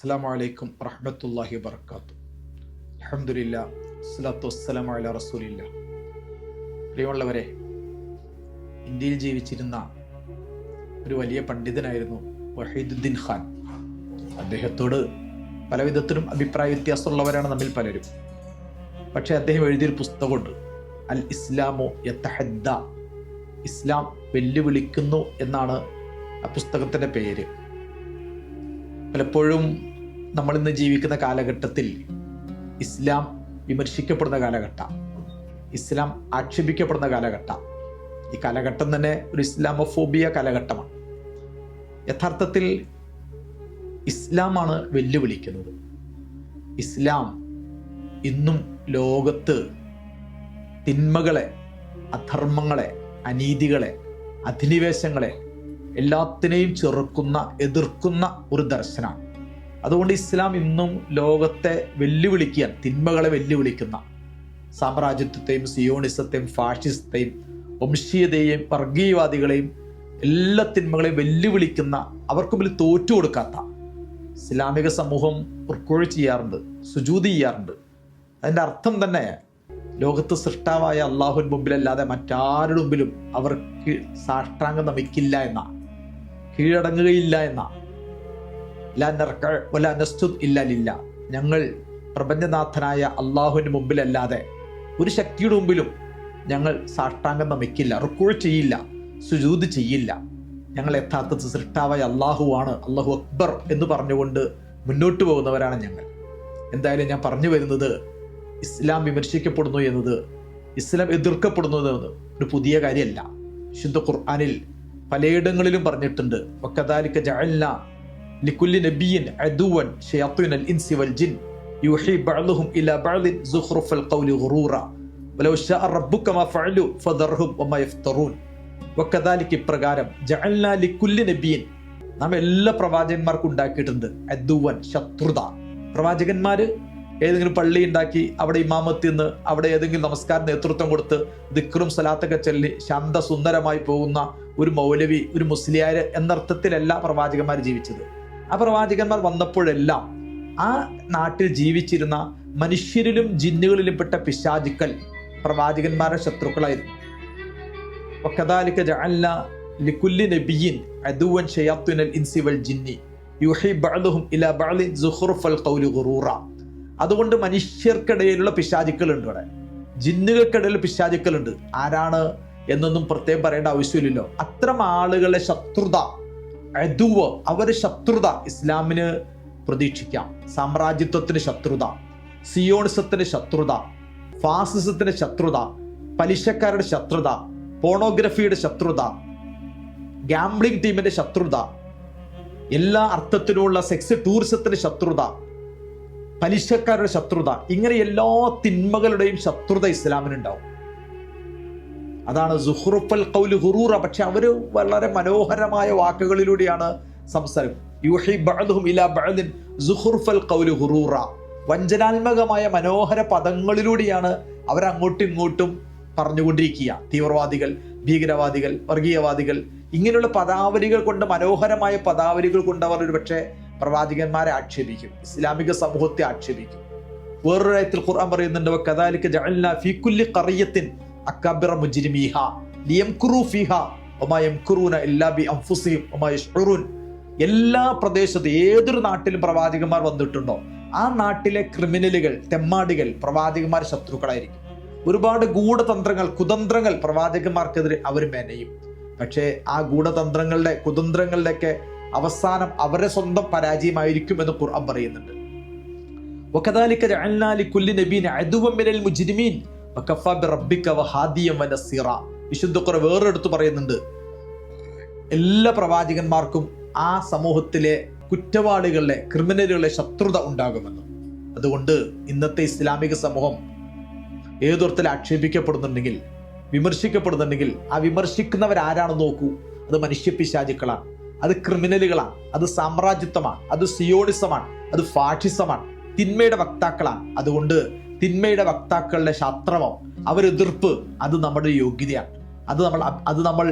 അസ്സലാമു അലൈക്കും വറഹ്മത്തുള്ളാഹി വബറകാതുഹു. അൽഹംദുലില്ലാ വസ്സലാത്തു വസ്സലാമു അലാ റസൂലില്ലാ. പ്രിയമുള്ളവരെ, ഇന്ത്യയിൽ ജീവിച്ചിരുന്ന ഒരു വലിയ പണ്ഡിതനായിരുന്നു വഹീദുദ്ദീൻ ഖാൻ. അദ്ദേഹത്തോട് പല വിധത്തിലും അഭിപ്രായ വ്യത്യാസമുള്ളവരാണ് നമ്മിൽ പലരും. പക്ഷേ അദ്ദേഹം എഴുതിയൊരു പുസ്തകമുണ്ട്, അൽ ഇസ്ലാമു യതഹദ്ദ, ഇസ്ലാം വെല്ലുവിളിക്കുന്നു എന്നാണ് ആ പുസ്തകത്തിൻ്റെ പേര്. പലപ്പോഴും നമ്മളിന്ന് ജീവിക്കുന്ന കാലഘട്ടത്തിൽ ഇസ്ലാം വിമർശിക്കപ്പെടുന്ന കാലഘട്ടം, ഇസ്ലാം ആക്ഷേപിക്കപ്പെടുന്ന കാലഘട്ടം. ഈ കാലഘട്ടം തന്നെ ഒരു ഇസ്ലാമോഫോബിയ കാലഘട്ടമാണ്. യഥാർത്ഥത്തിൽ ഇസ്ലാമാണ് വെല്ലുവിളിക്കുന്നത്. ഇസ്ലാം ഇന്നും ലോകത്ത് തിന്മകളെ, അധർമ്മങ്ങളെ, അനീതികളെ, അധിനിവേശങ്ങളെ എല്ലാത്തിനെയും ചെറുക്കുന്ന, എതിർക്കുന്ന ഒരു ദർശനമാണ്. അതുകൊണ്ട് ഇസ്ലാം ഇന്നും ലോകത്തെ വെല്ലുവിളിക്കാൻ, തിന്മകളെ വെല്ലുവിളിക്കുന്ന, സാമ്രാജ്യത്വത്തെയും സിയോണിസത്തെയും ഫാഷിസത്തെയും വംശീയതയെയും വർഗീയവാദികളെയും എല്ലാ തിന്മകളെയും വെല്ലുവിളിക്കുന്ന, അവർക്ക് മുമ്പിൽ തോറ്റു കൊടുക്കാത്ത ഇസ്ലാമിക സമൂഹം റുക്കൂഅ് ചെയ്യാറുണ്ട്, സുജൂദ് ചെയ്യാറുണ്ട്. അതിൻ്റെ അർത്ഥം തന്നെ ലോകത്ത് സൃഷ്ടാവായ അള്ളാഹുവിന് മുമ്പിലല്ലാതെ മറ്റാരുടെ മുമ്പിലും അവർക്ക് സാഷ്ടാംഗം നമിക്കില്ല എന്ന, കീഴടങ്ങുകയില്ല എന്ന, ഞങ്ങൾ പ്രപഞ്ചനാഥനായ അള്ളാഹുവിന് മുമ്പിലല്ലാതെ ഒരു ശക്തിയുടെ മുമ്പിലും ഞങ്ങൾ സാഷ്ടാംഗം നമിക്കില്ല, റുക്കൂഅ് ചെയ്യില്ല, സുജൂദ് ചെയ്യില്ല. ഞങ്ങൾ യഥാർത്ഥത്തിൽ സൃഷ്ടാവായ അള്ളാഹുവാണ്, അള്ളാഹു അക്ബർ എന്ന് പറഞ്ഞുകൊണ്ട് മുന്നോട്ട് പോകുന്നവരാണ് ഞങ്ങൾ. എന്തായാലും ഞാൻ പറഞ്ഞു വരുന്നത്, ഇസ്ലാം വിമർശിക്കപ്പെടുന്നു എന്നത്, ഇസ്ലാം എതിർക്കപ്പെടുന്നു എന്നത് ഒരു പുതിയ കാര്യമല്ല. വിശുദ്ധ ഖുർആനിൽ പലയിടങ്ങളിലും പറഞ്ഞിട്ടുണ്ട്, വകദാലിക ജഅൽനാ ലികുല്ലി നബിയ്യിൻ അദുവൻ ശയാത്തീനൽ ഇൻസി വൽ ജിൻ യൂഹി ബഅ്ദുഹും ഇലാ ബഅ്ദിൻ സുഖ്റുഫൽ ഖൗലി ഗുറൂറ വലൗ ശാഅ റബ്ബുക മാ ഫഅലു ഫദർഹും വമാ യഫ്തറൂൻ. വകദാലിക ഇപ്രകാരം ജഅൽനാ ലികുല്ലി നബിയ്യിൻ, നാം എല്ലാ പ്രവാചകന്മാർക്കും ഉണ്ടാക്കിയിട്ടുണ്ട് അദുവൻ, ശത്രുത. പ്രവാചകന്മാര് ഏതെങ്കിലും പള്ളി ഉണ്ടാക്കി അവിടെ ഇമാമത്ത് നിന്ന് അവിടെ ഏതെങ്കിലും നമസ്കാര നേതൃത്വം കൊടുത്ത് ദിക്റും സലാത്തൊക്കെ ചൊല്ലി ശാന്തസുന്ദരമായി പോകുന്ന ഒരു മൗലവി, ഒരു മുസ്ലിയാര് എന്നർത്ഥത്തിലല്ല പ്രവാചകന്മാർ ജീവിച്ചത്. ആ പ്രവാചകന്മാർ വന്നപ്പോഴെല്ലാം ആ നാട്ടിൽ ജീവിച്ചിരുന്ന മനുഷ്യരിലും ജിന്നുകളിലും പെട്ട പിശാചുക്കൾ പ്രവാചകന്മാരുടെ ശത്രുക്കളായിരുന്നു. വകദാലിക ജഅൽനാ ലികുല്ലി നബിയ്യിൻ അദുവൻ ശയാത്തീനൽ ഇൻസി വൽ ജിന്നി യൂഹി ബഅ്ദുഹും ഇലാ ബഅ്ദിൻ സുഖ്റുഫൽ ഖൗലി ഗുറൂറ. അതുകൊണ്ട് മനുഷ്യർക്കിടയിലുള്ള പിശാചുക്കളുണ്ട്, ഇവിടെ ജിന്നുകൾക്കിടയിൽ പിശാചുക്കളുണ്ട്. ആരാണ് എന്നൊന്നും പ്രത്യേകം പറയേണ്ട ആവശ്യമില്ലല്ലോ. അത്തരം ആളുകളുടെ ശത്രുത, അദുവ്, അവരുടെ ശത്രുത ഇസ്ലാമിന് പ്രതീക്ഷിക്കാം. സാമ്രാജ്യത്വത്തിന് ശത്രുത, സിയോണിസത്തിന് ശത്രുത, ഫാസിസത്തിന് ശത്രുത, പലിശക്കാരുടെ ശത്രുത, പോണോഗ്രഫിയുടെ ശത്രുത, ഗാംബ്ലിംഗ് ടീമിന്റെ ശത്രുത, എല്ലാ അർത്ഥത്തിലുള്ള സെക്സ് ടൂറിസത്തിന് ശത്രുത, പലിശക്കാരുടെ ശത്രുത, ഇങ്ങനെ എല്ലാ തിന്മകളുടെയും ശത്രുത ഇസ്ലാമിനുണ്ടാവും. അതാണ് സുഖ്റുഫൽ ഖൗലി ഗുറൂറ. പക്ഷെ അവര് വളരെ മനോഹരമായ വാക്കുകളിലൂടെയാണ് സംസാരം. യൂഹി ബഅ്ദുഹും ഇലാ ബഅ്ദിൻ സുഖ്റുഫൽ ഖൗലി ഗുറൂറ. വഞ്ചനാത്മകമായ മനോഹര പദങ്ങളിലൂടെയാണ് അവരങ്ങോട്ടും ഇങ്ങോട്ടും പറഞ്ഞുകൊണ്ടിരിക്കുക. തീവ്രവാദികൾ, ഭീകരവാദികൾ, വർഗീയവാദികൾ, ഇങ്ങനെയുള്ള പദാവലികൾ കൊണ്ട്, മനോഹരമായ പദാവലികൾ കൊണ്ട് അവർ ഒരു പക്ഷേ പ്രവാചകന്മാരെ ആക്ഷേപിക്കും, ഇസ്ലാമിക സമൂഹത്തെ ആക്ഷേപിക്കും. വേറൊരു ആയത്തിൽ ഖുർആൻ പറയുന്നുണ്ട്, വകദാലിക ജഅൽനാ ഫീ കുല്ലി ഖറിയത്തിൻ അകബറ മുജ്രിമീഹാ ലിയംകുറു ഫീഹാ വമാ യംകുറൂന ഇല്ലാ ബി അൻഫുസിഹിം വമാ യശ്ഉറൂൻ. എല്ലാ പ്രദേശത്തും ഏതൊരു നാട്ടിലും പ്രവാചകന്മാർ വന്നിട്ടുണ്ടോ ആ നാട്ടിലെ ക്രിമിനലുകൾ, തെമ്മാടികൾ പ്രവാചകന്മാർ ശത്രുക്കളായിരിക്കും. ഒരുപാട് ഗൂഢതന്ത്രങ്ങൾ, കുതന്ത്രങ്ങൾ പ്രവാചകന്മാർക്കെതിരെ അവർ മെനയും. പക്ഷേ ആ ഗൂഢതന്ത്രങ്ങളുടെ, കുതന്ത്രങ്ങളുടെയൊക്കെ അവസാനം അവരുടെ സ്വന്തം പരാജയമായിരിക്കും എന്ന് ഖുർആൻ പറയുന്നുണ്ട്. വകദാലിക ജഅൽനാ ലികുല്ലി നബിയ്യിൻ അദുവൻ മിനൽ മുജ്രിമീൻ വകഫാ ബിറബ്ബിക വഹാദിയൻ വനസീറ. വിശുദ്ധ ഖുർആൻ വേറെടുത്ത് പറയുന്നുണ്ട്, എല്ലാ പ്രവാചകന്മാർക്കും ആ സമൂഹത്തിലെ കുറ്റവാളികളുടെ, ക്രിമിനലുകളുടെ ശത്രുത ഉണ്ടാകുമെന്ന്. അതുകൊണ്ട് ഇന്നത്തെ ഇസ്ലാമിക സമൂഹം ഏതൊരുത്തിൽ ആക്ഷേപിക്കപ്പെടുന്നുണ്ടെങ്കിൽ, വിമർശിക്കപ്പെടുന്നുണ്ടെങ്കിൽ, ആ വിമർശിക്കുന്നവരാരാണെന്ന് നോക്കൂ. അത് മനുഷ്യപിശാചുക്കളാണ്, അത് ക്രിമിനലുകളാണ്, അത് സാമ്രാജ്യത്വമാണ്, അത് സിയോണിസമാണ്, അത് ഫാഷിസമാണ്, തിന്മയുടെ വക്താക്കളാണ്. അതുകൊണ്ട് തിന്മയുടെ വക്താക്കളുടെ ശാസ്ത്രമോ അവരെതിർപ്പ് അത് നമ്മുടെ യോഗ്യതയാണ്. അത് നമ്മൾ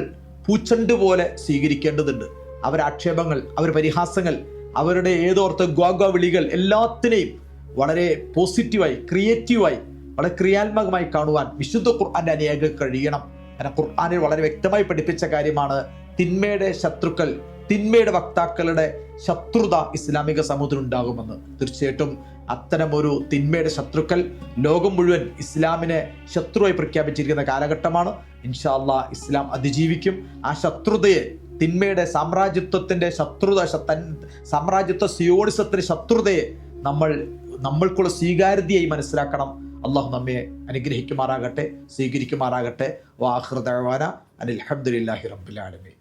പൂച്ചണ്ട് പോലെ സ്വീകരിക്കേണ്ടതുണ്ട്. അവരാക്ഷേപങ്ങൾ, അവർ പരിഹാസങ്ങൾ, അവരുടെ ഏതോർത്ത് ഗ്വാഗ്വ വിളികൾ എല്ലാത്തിനെയും വളരെ പോസിറ്റീവായി, ക്രിയേറ്റീവായി, വളരെ ക്രിയാത്മകമായി കാണുവാൻ വിശുദ്ധ ഖുർആന്റെ അനുയായികൾക്ക് കഴിയണം. കാരണം ഖുർആനിൽ വളരെ വ്യക്തമായി പഠിപ്പിച്ച കാര്യമാണ് തിന്മയുടെ ശത്രുക്കൾ, തിന്മയുടെ വക്താക്കളുടെ ശത്രുത ഇസ്ലാമിക സമൂഹത്തിൽ ഉണ്ടാകുമെന്ന്. തീർച്ചയായിട്ടും അത്തരമൊരു തിന്മയുടെ ശത്രുക്കൾ ലോകം മുഴുവൻ ഇസ്ലാമിനെ ശത്രുവായി പ്രഖ്യാപിച്ചിരിക്കുന്ന കാലഘട്ടമാണ്. ഇൻഷാ അല്ലാഹ് ഇസ്ലാം അതിജീവിക്കും. ആ ശത്രുതയെ, തിന്മയുടെ സാമ്രാജ്യത്വത്തിന്റെ ശത്രുത, സാമ്രാജ്യത്വ സിയോണിസത്തിന്റെ ശത്രുതയെ നമ്മൾക്കുള്ള സ്വീകാര്യതയായി മനസ്സിലാക്കണം. അള്ളാഹു നമ്മെ അനുഗ്രഹിക്കുമാറാകട്ടെ, സ്വീകരിക്കുമാറാകട്ടെ. വാഖിറു ദഅ്വാന അനിൽ ഹംദുലില്ലാഹി റബ്ബിൽ ആലമീൻ.